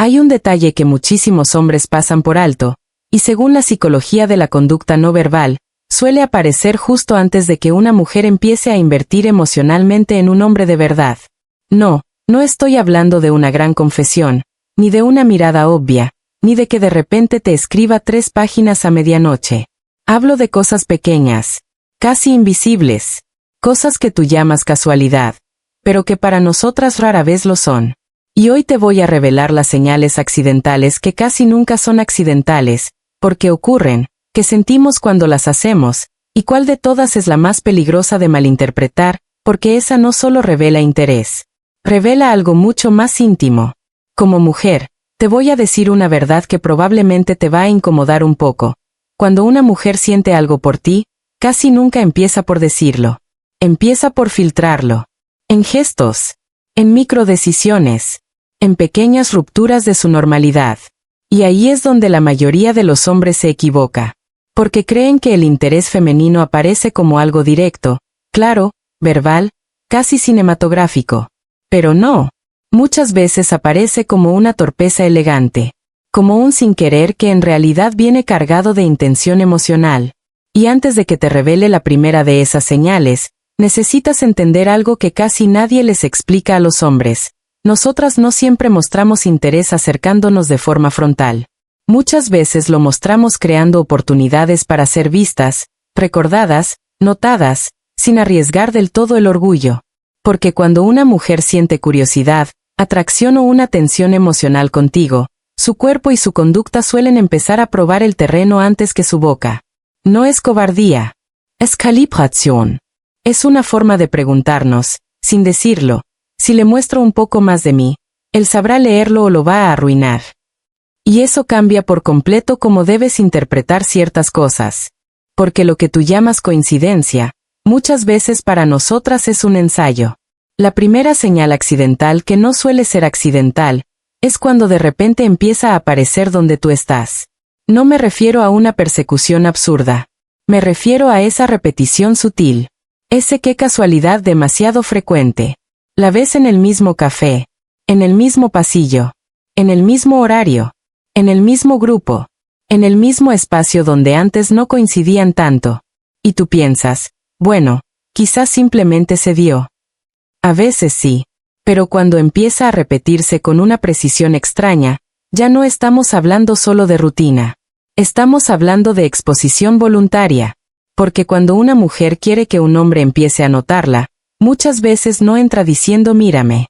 Hay un detalle que muchísimos hombres pasan por alto, y según la psicología de la conducta no verbal, suele aparecer justo antes de que una mujer empiece a invertir emocionalmente en un hombre de verdad. No estoy hablando de una gran confesión, ni de una mirada obvia, ni de que de repente te escriba 3 páginas a medianoche. Hablo de cosas pequeñas, casi invisibles, cosas que tú llamas casualidad, pero que para nosotras rara vez lo son. Y hoy te voy a revelar las señales accidentales que casi nunca son accidentales, porque ocurren, que sentimos cuando las hacemos, y cuál de todas es la más peligrosa de malinterpretar, porque esa no solo revela interés, revela algo mucho más íntimo. Como mujer, te voy a decir una verdad que probablemente te va a incomodar un poco. Cuando una mujer siente algo por ti, casi nunca empieza por decirlo. Empieza por filtrarlo. En gestos, en microdecisiones, en pequeñas rupturas de su normalidad. Y ahí es donde la mayoría de los hombres se equivoca. Porque creen que el interés femenino aparece como algo directo, claro, verbal, casi cinematográfico. Pero no. Muchas veces aparece como una torpeza elegante, como un sin querer que en realidad viene cargado de intención emocional. Y antes de que te revele la primera de esas señales, necesitas entender algo que casi nadie les explica a los hombres. Nosotras no siempre mostramos interés acercándonos de forma frontal. Muchas veces lo mostramos creando oportunidades para ser vistas, recordadas, notadas, sin arriesgar del todo el orgullo. Porque cuando una mujer siente curiosidad, atracción o una tensión emocional contigo, su cuerpo y su conducta suelen empezar a probar el terreno antes que su boca. No es cobardía. Es calibración. Es una forma de preguntarnos, sin decirlo, si le muestro un poco más de mí, él sabrá leerlo o lo va a arruinar. Y eso cambia por completo cómo debes interpretar ciertas cosas. Porque lo que tú llamas coincidencia, muchas veces para nosotras es un ensayo. La primera señal accidental que no suele ser accidental, es cuando de repente empieza a aparecer donde tú estás. No me refiero a una persecución absurda. Me refiero a esa repetición sutil. Ese qué casualidad demasiado frecuente. La ves en el mismo café, en el mismo pasillo, en el mismo horario, en el mismo grupo, en el mismo espacio donde antes no coincidían tanto. Y tú piensas, bueno, quizás simplemente se dio. A veces sí. Pero cuando empieza a repetirse con una precisión extraña, ya no estamos hablando solo de rutina. Estamos hablando de exposición voluntaria. Porque cuando una mujer quiere que un hombre empiece a notarla, muchas veces no entra diciendo mírame.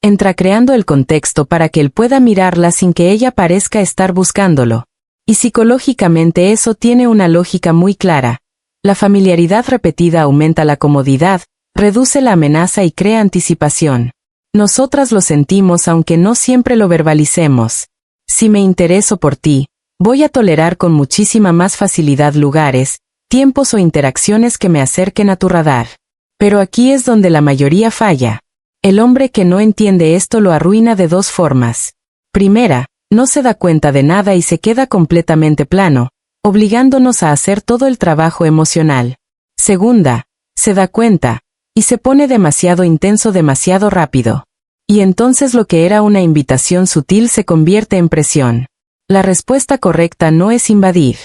Entra creando el contexto para que él pueda mirarla sin que ella parezca estar buscándolo. Y psicológicamente eso tiene una lógica muy clara. La familiaridad repetida aumenta la comodidad, reduce la amenaza y crea anticipación. Nosotras lo sentimos aunque no siempre lo verbalicemos. Si me intereso por ti, voy a tolerar con muchísima más facilidad lugares, tiempos o interacciones que me acerquen a tu radar. Pero aquí es donde la mayoría falla. El hombre que no entiende esto lo arruina de 2 formas. Primera, no se da cuenta de nada y se queda completamente plano, obligándonos a hacer todo el trabajo emocional. Segunda, se da cuenta, y se pone demasiado intenso demasiado rápido. Y entonces lo que era una invitación sutil se convierte en presión. La respuesta correcta no es invadir.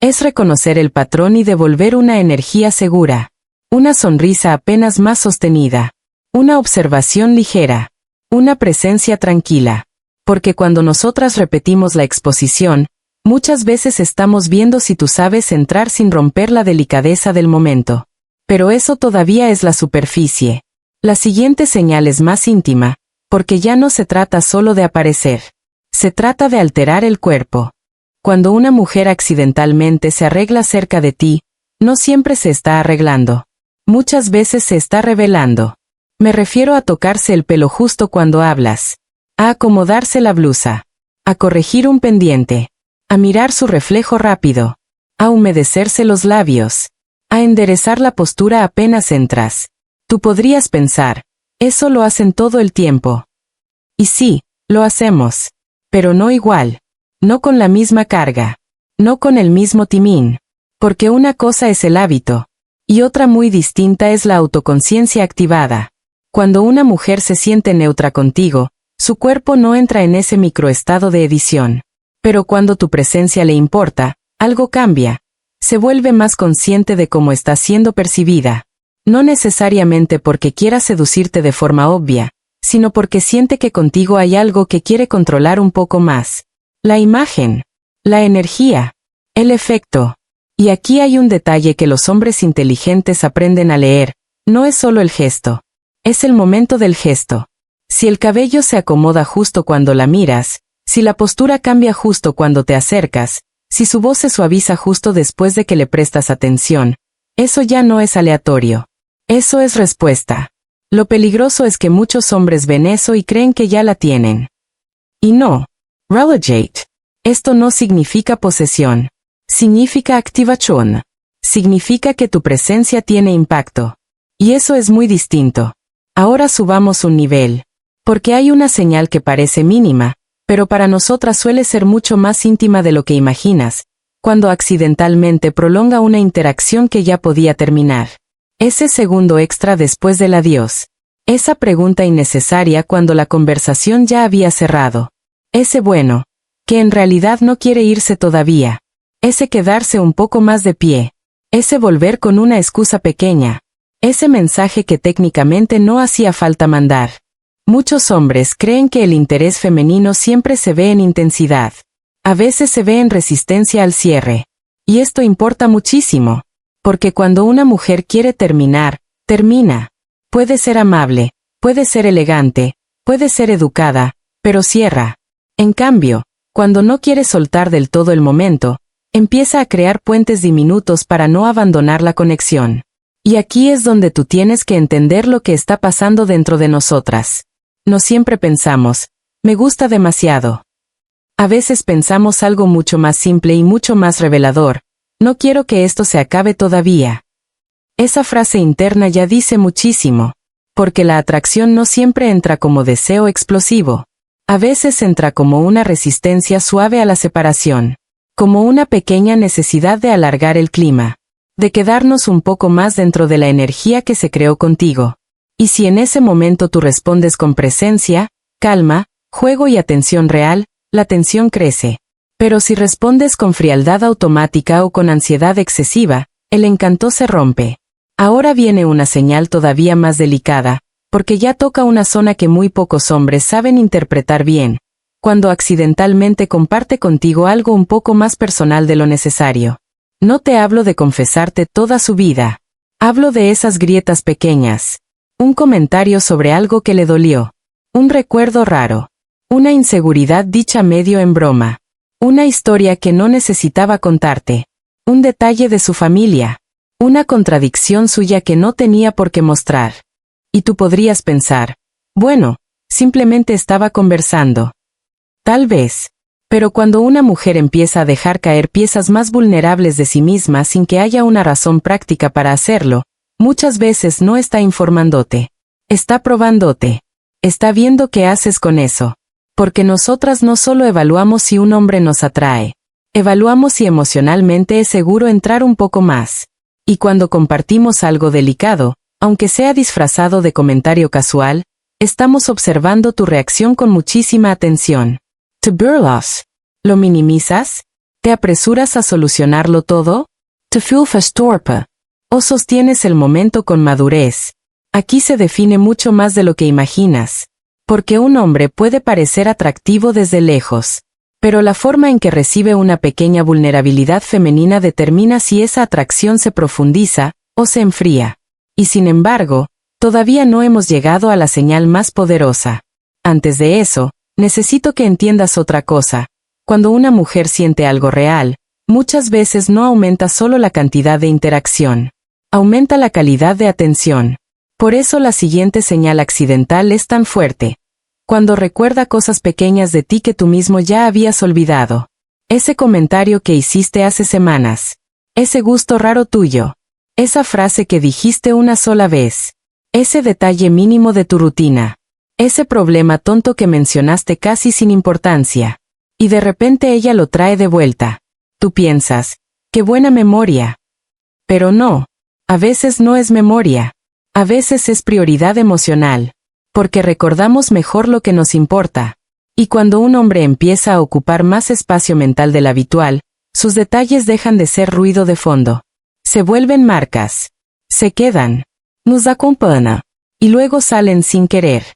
Es reconocer el patrón y devolver una energía segura. Una sonrisa apenas más sostenida. Una observación ligera. Una presencia tranquila. Porque cuando nosotras repetimos la exposición, muchas veces estamos viendo si tú sabes entrar sin romper la delicadeza del momento. Pero eso todavía es la superficie. La siguiente señal es más íntima, porque ya no se trata solo de aparecer. Se trata de alterar el cuerpo. Cuando una mujer accidentalmente se arregla cerca de ti, no siempre se está arreglando. Muchas veces se está revelando. Me refiero a tocarse el pelo justo cuando hablas, a acomodarse la blusa, a corregir un pendiente, a mirar su reflejo rápido, a humedecerse los labios, a enderezar la postura apenas entras. Tú podrías pensar, eso lo hacen todo el tiempo. Y sí, lo hacemos. Pero no igual. No con la misma carga. No con el mismo timín. Porque una cosa es el hábito. Y otra muy distinta es la autoconciencia activada. Cuando una mujer se siente neutra contigo, Su cuerpo no entra en ese microestado de edición. Pero cuando tu presencia le importa, algo cambia. Se vuelve más consciente de cómo está siendo percibida. No necesariamente porque quiera seducirte de forma obvia, sino porque siente que contigo hay algo que quiere controlar un poco más. La imagen, la energía, el efecto. Y aquí hay un detalle que los hombres inteligentes aprenden a leer, no es solo el gesto. Es el momento del gesto. Si el cabello se acomoda justo cuando la miras, si la postura cambia justo cuando te acercas, si su voz se suaviza justo después de que le prestas atención, eso ya no es aleatorio. Eso es respuesta. Lo peligroso es que muchos hombres ven eso y creen que ya la tienen. Y no. Relegate. Esto no significa posesión. Significa activación. Significa que tu presencia tiene impacto. Y eso es muy distinto. Ahora subamos un nivel. Porque hay una señal que parece mínima, pero para nosotras suele ser mucho más íntima de lo que imaginas, cuando accidentalmente prolonga una interacción que ya podía terminar. Ese segundo extra después del adiós. Esa pregunta innecesaria cuando la conversación ya había cerrado. Ese bueno, que en realidad no quiere irse todavía. Ese quedarse un poco más de pie. Ese volver con una excusa pequeña. Ese mensaje que técnicamente no hacía falta mandar. Muchos hombres creen que el interés femenino siempre se ve en intensidad. A veces se ve en resistencia al cierre. Y esto importa muchísimo. Porque cuando una mujer quiere terminar, termina. Puede ser amable, puede ser elegante, puede ser educada, pero cierra. En cambio, cuando no quiere soltar del todo el momento, empieza a crear puentes diminutos para no abandonar la conexión. Y aquí es donde tú tienes que entender lo que está pasando dentro de nosotras. No siempre pensamos, me gusta demasiado. A veces pensamos algo mucho más simple y mucho más revelador, no quiero que esto se acabe todavía. Esa frase interna ya dice muchísimo, porque la atracción no siempre entra como deseo explosivo. A veces entra como una resistencia suave a la separación, como una pequeña necesidad de alargar el clima, de quedarnos un poco más dentro de la energía que se creó contigo. Y si en ese momento tú respondes con presencia, calma, juego y atención real, la tensión crece. Pero si respondes con frialdad automática o con ansiedad excesiva, el encanto se rompe. Ahora viene una señal todavía más delicada, porque ya toca una zona que muy pocos hombres saben interpretar bien, cuando accidentalmente comparte contigo algo un poco más personal de lo necesario. No te hablo de confesarte toda su vida. Hablo de esas grietas pequeñas. Un comentario sobre algo que le dolió. Un recuerdo raro. Una inseguridad dicha medio en broma. Una historia que no necesitaba contarte. Un detalle de su familia. Una contradicción suya que no tenía por qué mostrar. Y tú podrías pensar, bueno, simplemente estaba conversando. Tal vez. Pero cuando una mujer empieza a dejar caer piezas más vulnerables de sí misma sin que haya una razón práctica para hacerlo, muchas veces no está informándote. Está probándote. Está viendo qué haces con eso. Porque nosotras no solo evaluamos si un hombre nos atrae, evaluamos si emocionalmente es seguro entrar un poco más. Y cuando compartimos algo delicado, aunque sea disfrazado de comentario casual, estamos observando tu reacción con muchísima atención. ¿Te burlas? ¿Lo minimizas? ¿Te apresuras a solucionarlo todo? ¿Te filfas torpe? ¿O sostienes el momento con madurez? Aquí se define mucho más de lo que imaginas. Porque un hombre puede parecer atractivo desde lejos, pero la forma en que recibe una pequeña vulnerabilidad femenina determina si esa atracción se profundiza o se enfría. Y sin embargo, todavía no hemos llegado a la señal más poderosa. Antes de eso, necesito que entiendas otra cosa. Cuando una mujer siente algo real, muchas veces no aumenta solo la cantidad de interacción. Aumenta la calidad de atención. Por eso la siguiente señal accidental es tan fuerte. Cuando recuerda cosas pequeñas de ti que tú mismo ya habías olvidado. Ese comentario que hiciste hace semanas. Ese gusto raro tuyo. Esa frase que dijiste una sola vez. Ese detalle mínimo de tu rutina. Ese problema tonto que mencionaste casi sin importancia. Y de repente ella lo trae de vuelta. Tú piensas, ¡qué buena memoria! Pero no. A veces no es memoria. A veces es prioridad emocional. Porque recordamos mejor lo que nos importa. Y cuando un hombre empieza a ocupar más espacio mental del habitual, sus detalles dejan de ser ruido de fondo. Se vuelven marcas. Se quedan. Nos acompañan. Y luego salen sin querer.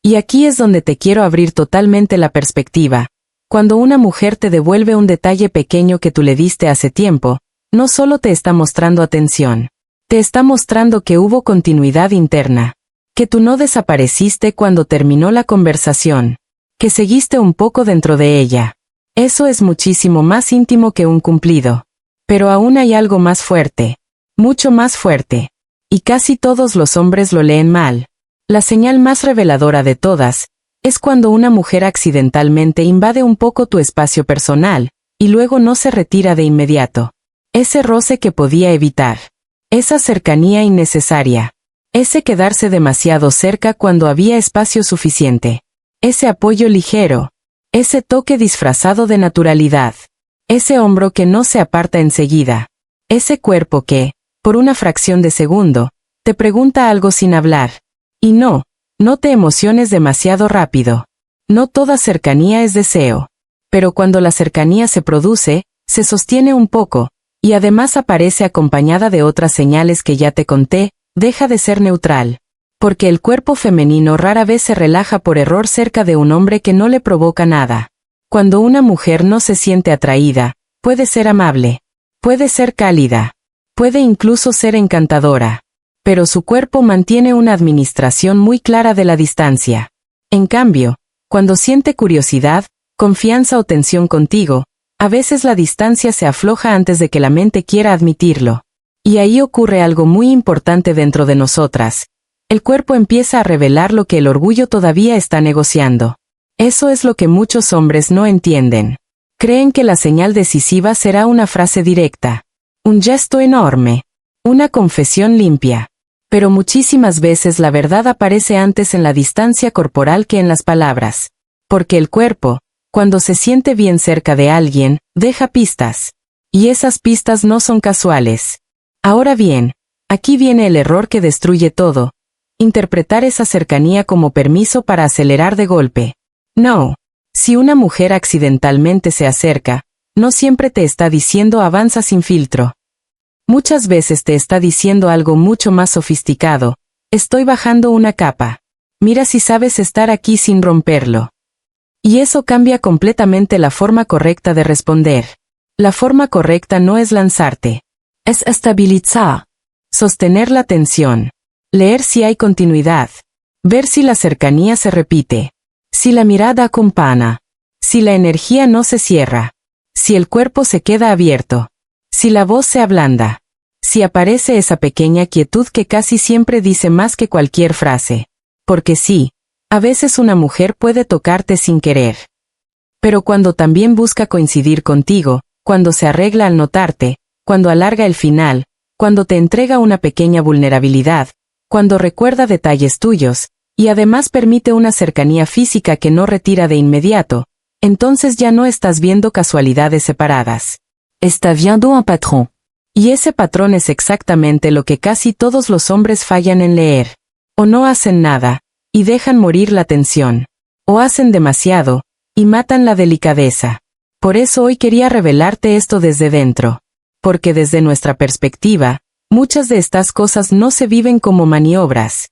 Y aquí es donde te quiero abrir totalmente la perspectiva. Cuando una mujer te devuelve un detalle pequeño que tú le diste hace tiempo, no solo te está mostrando atención. Te está mostrando que hubo continuidad interna. Que tú no desapareciste cuando terminó la conversación. Que seguiste un poco dentro de ella. Eso es muchísimo más íntimo que un cumplido. Pero aún hay algo más fuerte. Mucho más fuerte. Y casi todos los hombres lo leen mal. La señal más reveladora de todas, es cuando una mujer accidentalmente invade un poco tu espacio personal, y luego no se retira de inmediato. Ese roce que podía evitar. Esa cercanía innecesaria. Ese quedarse demasiado cerca cuando había espacio suficiente. Ese apoyo ligero. Ese toque disfrazado de naturalidad. Ese hombro que no se aparta enseguida. Ese cuerpo que, por una fracción de segundo, te pregunta algo sin hablar. Y no te emociones demasiado rápido. No toda cercanía es deseo. Pero cuando la cercanía se produce, se sostiene un poco, y además aparece acompañada de otras señales que ya te conté, deja de ser neutral. Porque el cuerpo femenino rara vez se relaja por error cerca de un hombre que no le provoca nada. Cuando una mujer no se siente atraída, puede ser amable. Puede ser cálida. Puede incluso ser encantadora. Pero su cuerpo mantiene una administración muy clara de la distancia. En cambio, cuando siente curiosidad, confianza o tensión contigo, a veces la distancia se afloja antes de que la mente quiera admitirlo. Y ahí ocurre algo muy importante dentro de nosotras. El cuerpo empieza a revelar lo que el orgullo todavía está negociando. Eso es lo que muchos hombres no entienden. Creen que la señal decisiva será una frase directa. Un gesto enorme. Una confesión limpia. Pero muchísimas veces la verdad aparece antes en la distancia corporal que en las palabras. Porque el cuerpo, cuando se siente bien cerca de alguien, deja pistas. Y esas pistas no son casuales. Ahora bien, aquí viene el error que destruye todo. Interpretar esa cercanía como permiso para acelerar de golpe. No. Si una mujer accidentalmente se acerca, no siempre te está diciendo avanza sin filtro. Muchas veces te está diciendo algo mucho más sofisticado. Estoy bajando una capa. Mira si sabes estar aquí sin romperlo. Y eso cambia completamente la forma correcta de responder. La forma correcta no es lanzarte. Es estabilizar. Sostener la tensión. Leer si hay continuidad. Ver si la cercanía se repite. Si la mirada acompaña. Si la energía no se cierra. Si el cuerpo se queda abierto. Si la voz se ablanda. Si aparece esa pequeña quietud que casi siempre dice más que cualquier frase. Porque sí, a veces una mujer puede tocarte sin querer. Pero cuando también busca coincidir contigo, cuando se arregla al notarte, cuando alarga el final, cuando te entrega una pequeña vulnerabilidad, cuando recuerda detalles tuyos, y además permite una cercanía física que no retira de inmediato, entonces ya no estás viendo casualidades separadas. Está viendo un patrón. Y ese patrón es exactamente lo que casi todos los hombres fallan en leer. O no hacen nada, y dejan morir la tensión. O hacen demasiado, y matan la delicadeza. Por eso hoy quería revelarte esto desde dentro. Porque desde nuestra perspectiva, muchas de estas cosas no se viven como maniobras.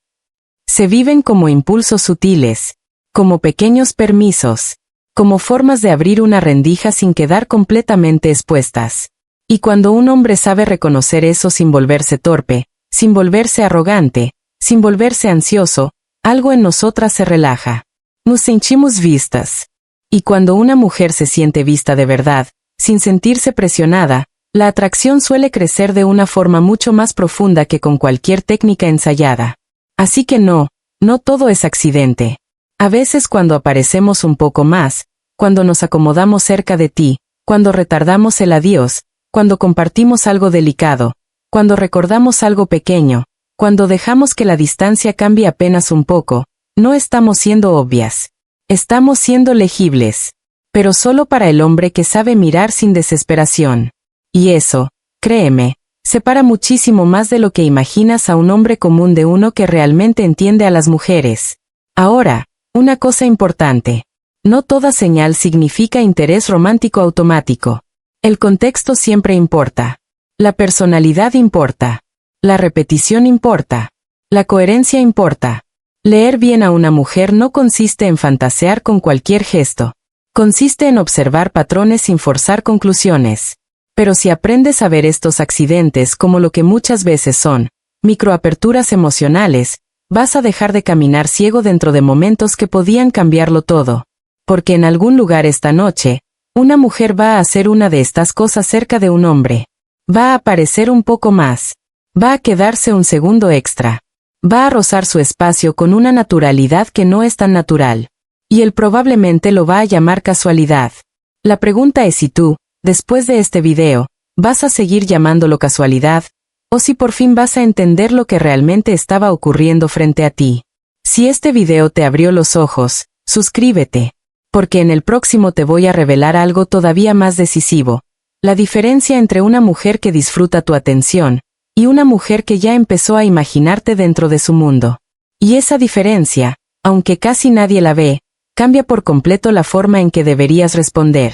Se viven como impulsos sutiles, como pequeños permisos, como formas de abrir una rendija sin quedar completamente expuestas. Y cuando un hombre sabe reconocer eso sin volverse torpe, sin volverse arrogante, sin volverse ansioso, algo en nosotras se relaja. Nos sentimos vistas. Y cuando una mujer se siente vista de verdad, sin sentirse presionada, la atracción suele crecer de una forma mucho más profunda que con cualquier técnica ensayada. Así que no todo es accidente. A veces cuando aparecemos un poco más, cuando nos acomodamos cerca de ti, cuando retardamos el adiós, cuando compartimos algo delicado, cuando recordamos algo pequeño, cuando dejamos que la distancia cambie apenas un poco, no estamos siendo obvias. Estamos siendo legibles. Pero solo para el hombre que sabe mirar sin desesperación. Y eso, créeme, separa muchísimo más de lo que imaginas a un hombre común de uno que realmente entiende a las mujeres. Ahora, una cosa importante. No toda señal significa interés romántico automático. El contexto siempre importa. La personalidad importa. La repetición importa. La coherencia importa. Leer bien a una mujer no consiste en fantasear con cualquier gesto. Consiste en observar patrones sin forzar conclusiones. Pero si aprendes a ver estos accidentes como lo que muchas veces son, microaperturas emocionales, vas a dejar de caminar ciego dentro de momentos que podían cambiarlo todo. Porque en algún lugar esta noche, una mujer va a hacer una de estas cosas cerca de un hombre. Va a aparecer un poco más. Va a quedarse un segundo extra. Va a rozar su espacio con una naturalidad que no es tan natural. Y él probablemente lo va a llamar casualidad. La pregunta es si tú, después de este video, vas a seguir llamándolo casualidad, o si por fin vas a entender lo que realmente estaba ocurriendo frente a ti. Si este video te abrió los ojos, suscríbete. Porque en el próximo te voy a revelar algo todavía más decisivo. La diferencia entre una mujer que disfruta tu atención, y una mujer que ya empezó a imaginarte dentro de su mundo. Y esa diferencia, aunque casi nadie la ve, cambia por completo la forma en que deberías responder.